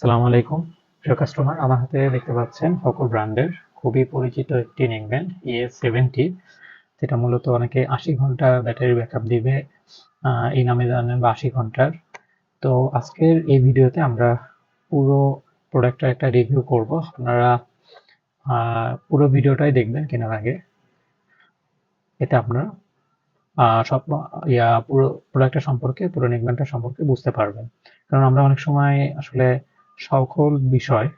আসসালামু আলাইকুম প্রিয় কাস্টমার, আমার হাতে দেখতে পাচ্ছেন হোকো ব্র্যান্ডের খুবই পরিচিত একটি নেকব্যান্ড ES70, যেটা মূলত অনেকে 80 ঘন্টা ব্যাটারি ব্যাকআপ দিবে এই নামে জানেন, বা 80 ঘন্টার। তো আজকের এই ভিডিওতে আমরা পুরো প্রোডাক্টের একটা রিভিউ করব। আপনারা পুরো ভিডিওটাই দেখবেন কেনার আগে, এতে আপনারা সব পুরো প্রোডাক্টটা সম্পর্কে, পুরো নেকব্যান্ডটা সম্পর্কে বুঝতে পারবেন। কারণ আমরা অনেক সময় আসলে সকল বিষয়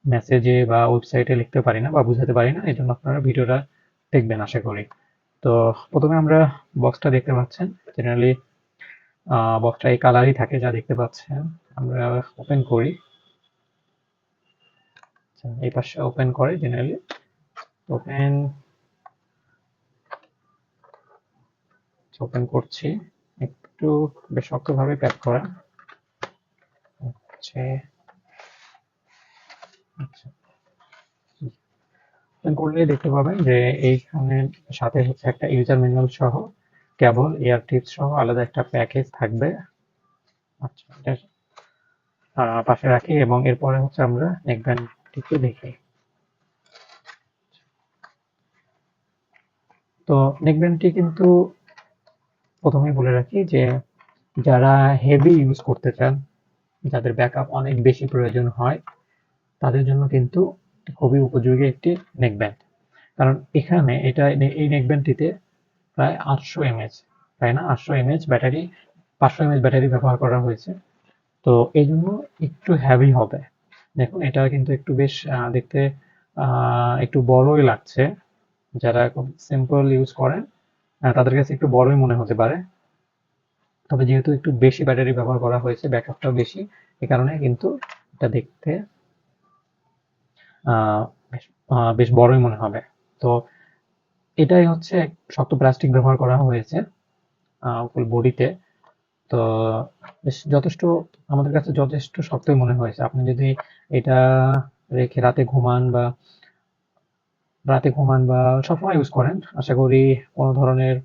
মেসেজে বা ওয়েবসাইটে লিখতে পারি না বা বুঝাতে পারি না, এই জন্য আপনারা ভিডিওটা দেখবেন আশা করি। তো প্রথমে আমরা বক্সটা দেখতে পাচ্ছেন, জেনারেলি বক্সটা এই কালারই থাকে যা দেখতে পাচ্ছেন। আমরা ওপেন করি, এই পাশে ওপেন করে জেনারেলি ওপেন ওপেন করছি। একটু বেশ শক্তভাবে প্যাক করা হচ্ছে। আচ্ছা, ওপেন করলে দেখতে পাবেন যে এইখানে সাথে হচ্ছে একটা ইউজার ম্যানুয়াল সহ কেবল, এয়ার টিপস সহ আলাদা একটা প্যাকেজ থাকবে। আচ্ছা, এটা পাশে রাখি এবং এরপরে হচ্ছে আমরা নেকব্যান্ডটিকে দেখি। তো নেকব্যান্ডটি কিন্তু প্রথমেই বলে রাখি যে যারা হেভি ইউজ করতে চান, যাদের ব্যাকআপ অনেক বেশি প্রয়োজন হয়, তাদের জন্য কিন্তু খুবই উপযোগী একটি নেকব্যান্ড। কারণ এখানে এই নেকব্যান্ডটিতে প্রায় 800 mAh, তাই না, 800 mAh ব্যাটারি, 500 mAh ব্যাটারি ব্যবহার করা হয়েছে। তো এই জন্য একটু হেভি হবে। দেখুন, এটা কিন্তু একটু বেশ দেখতে একটু বড়ই লাগছে। যারা খুব সিম্পল ইউজ করেন তাদের কাছে একটু বড়ই মনে হতে পারে, তবে যেহেতু একটু বেশি ব্যাটারি ব্যবহার করা হয়েছে, ব্যাকআপটাও বেশি, এই কারণে কিন্তু এটা দেখতে বেশ বেশ বড়ই মনে হবে। তো এটাই হচ্ছে শক্ত প্লাস্টিক ব্যবহার করা হয়েছে ফুল বডিতে। তো বেশ যথেষ্ট, আমাদের কাছে যথেষ্ট শক্তই মনে হয়েছে। আপনি যদি এটা রেখে রাতে ঘুমান বা সবসময় ইউজ করেন, আশা করি কোনো ধরনের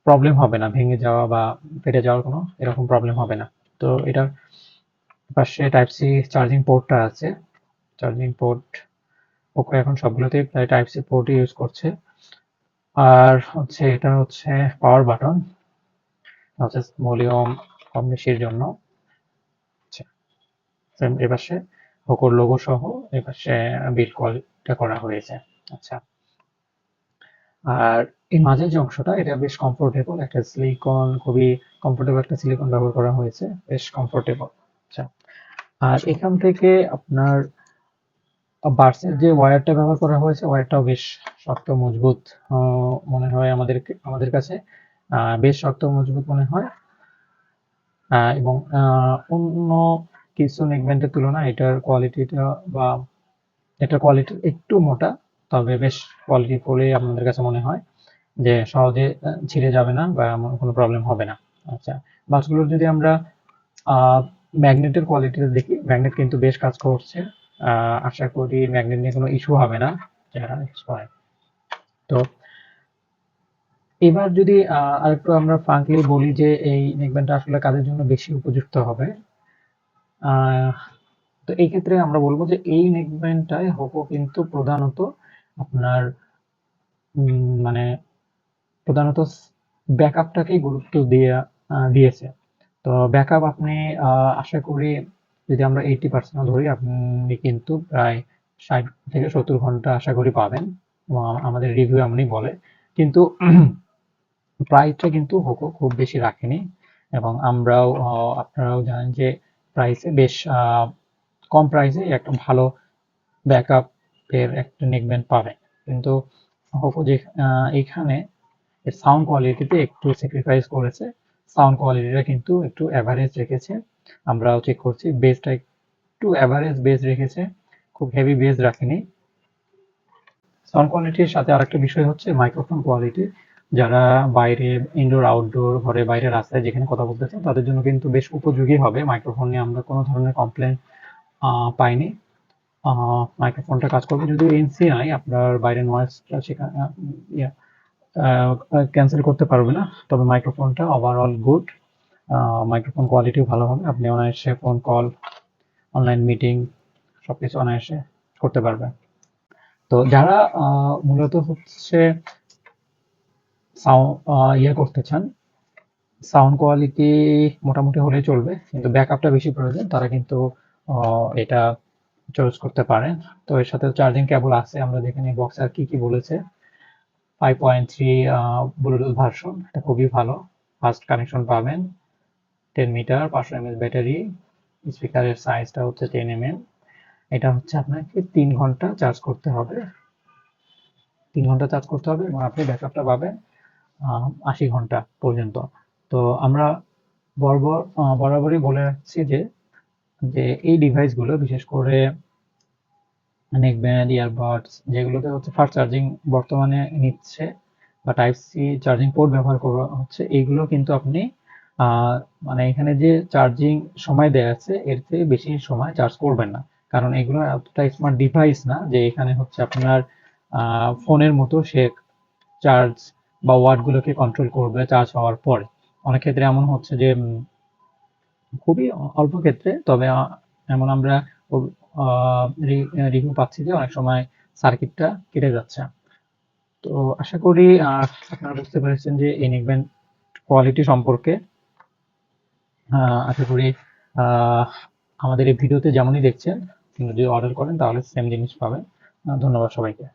প্রবলেম হবে না, ভেঙে যাওয়া বা ফেটে যাওয়ার কোনো এরকম প্রবলেম হবে না। তো এটার পাশে টাইপ সি চার্জিং পোর্টটা আছে। চার্জিং পোর্ট ওপো এখন সবগুলোতেই প্রায় টাইপ সি পোর্টই ইউজ করছে। আর হচ্ছে এটা হচ্ছে পাওয়ার বাটন, হচ্ছে ভলিউম কম বেশির জন্য। আচ্ছা, এ পাশে হোকোর লোগো সহ এ পাশে বিল্ড কোয়ালিটিটা করা হয়েছে। আচ্ছা, আর এই মাঝের যে অংশটা, এটা বেশ কমফোর্টেবল, একটা সিলিকন, খুবই কমফোর্টেবল একটা সিলিকন ব্যবহার করা হয়েছে, বেশ কমফোর্টেবল। আচ্ছা, আর এখান থেকে আপনার বাসের যে ওয়্যারটা ব্যবহার করা হয়েছে, ওয়্যারটাও বেশ শক্ত মজবুত মনে হয় আমাদের কাছে, বেশ শক্ত মজবুত মনে হয়। এবং অন্য কিছু নেকব্যান্ডের তুলনায় এটার কোয়ালিটি একটু মোটা, তবে বেশ কোয়ালিটিফুলি আপনাদের কাছে মনে হয় যে সহজে ছিঁড়ে যাবে না বা এমন কোনো প্রবলেম হবে না। আচ্ছা, বাসগুলোর যদি আমরা ম্যাগনেটের কোয়ালিটিতে দেখি, ম্যাগনেট কিন্তু বেশ কাজ করছে। আশা করি ম্যাগনেট নিয়ে কোনো ইস্যু হবে না যারা ইউজ করে। তো এবার যদি আরেকটু আমরা ফ্রাঙ্কলি বলি যে এই নেকব্যান্ডটা আসলে কাদের জন্য বেশি উপযুক্ত হবে, আহ, তো এই ক্ষেত্রে আমরা বলবো যে এই নেকব্যান্ডটায় হোকো কিন্তু প্রধানত আপনার মানে প্রধানত ব্যাকআপটাকেই গুরুত্ব দিয়েছে। তো ব্যাকআপ আপনি আশা করি যদি আমরা 80% ধরি, আপনি কিন্তু প্রায় 60 থেকে 70 ঘন্টা আশা করি পাবেন, এবং আমাদের রিভিউ এমনই বলে। কিন্তু প্রাইসটা কিন্তু হোকো খুব বেশি রাখেনি, এবং আপনারাও জানেন যে প্রাইসে বেশ কম প্রাইসে একটা ভালো ব্যাকআপ এর একটা নেকব্যান্ড পাবেন। কিন্তু হোকো যে এইখানে সাউন্ড কোয়ালিটিতে একটু স্যাক্রিফাইস করেছে, সাউন্ড কোয়ালিটিটা কিন্তু একটু অ্যাভারেজ রেখেছে। আমরাও চেক করছি, বেসটা একটু অ্যাভারেজ বেস রেখেছে, খুব হেভি বেস রাখেনি। সাউন্ড কোয়ালিটির সাথে আরেকটা বিষয় হচ্ছে মাইক্রোফোন কোয়ালিটি। যারা বাইরে, ইনডোর আউটডোর, ঘরে বাইরে, রাস্তায় যেখানে কথা বলতে চান, তাদের জন্য কিন্তু বেশ উপযোগী হবে। মাইক্রোফোন নিয়ে আমরা কোনো ধরনের কমপ্লেন পাইনি। মাইক্রোফোনটা কাজ করবে, যদিও এনসি নাই, আপনার বাইরে নয়েজটা সেখানে ক্যান্সেল করতে পারবে না, তবে মাইক্রোফোনটা ওভারঅল গুড। মাইক্রোফোন কোয়ালিটিও ভালো হবে, আপনি অনায়াসে ফোন কল অনলাইন মিটিং সবকিছু অনায়াসে করতে পারবে। তো যারা মূলত হচ্ছে ইয়ে করতে চান, সাউন্ড কোয়ালিটি মোটামুটি হলেই চলবে, কিন্তু ব্যাকআপটা বেশি প্রয়োজন, তারা কিন্তু এটা চয়েস করতে পারেন। তো এর সাথে চার্জিং কেবল আছে, আমরা দেখে নিই বক্সার কি কি বলেছে। 5.3 ব্লুটুথ ভার্সন, এটা খুবই ভালো, ফাস্ট কানেকশন পাবেন। 10 মিটার, 500 mAh ব্যাটারি, স্পিকারের সাইজটা হচ্ছে 10 mm। এটা হচ্ছে আপনাকে 3 ঘন্টা চার্জ করতে হবে, 3 ঘন্টা চার্জ করতে হবে এবং আপনি ব্যাকআপটা পাবেন 80 ঘন্টা পর্যন্ত। তো আমরা বরাবরই বলে রাখছি যে যে এই ডিভাইসগুলো বিশেষ করে নেকব্যান্ড, ইয়ারবাডস যেগুলোতে হচ্ছে ফাস্ট চার্জিং বর্তমানে নিচ্ছে বা টাইপ সি চার্জিং পোর্ট ব্যবহার করা হচ্ছে, এইগুলো কিন্তু আপনি মানে এখানে যে চার্জিং সময় দেয়া আছে এর থেকে বেশি সময় চার্জ করবেন না, কারণ এগুলো এতটা স্মার্ট ডিভাইস না যে এখানে হচ্ছে আপনার ফোনের মতো সে চার্জ বা ওয়াটগুলোকে কন্ট্রোল করবে চার্জ হওয়ার পরে। অনেক ক্ষেত্রে এমন হচ্ছে যে খুবই অল্প ক্ষেত্রে, তবে এমন আমরা রিভিউ পাচ্ছি যে অনেক সময় সার্কিটটা কেটে যাচ্ছে। তো আশা করি আপনারা বুঝতে পেরেছেন যে এই নেকব্যান্ড কোয়ালিটি সম্পর্কে। আশা করি আমাদের এই ভিডিওতে যেমনই দেখছেন, যদি অর্ডার করেন তাহলে সেম জিনিস পাবেন। ধন্যবাদ সবাইকে।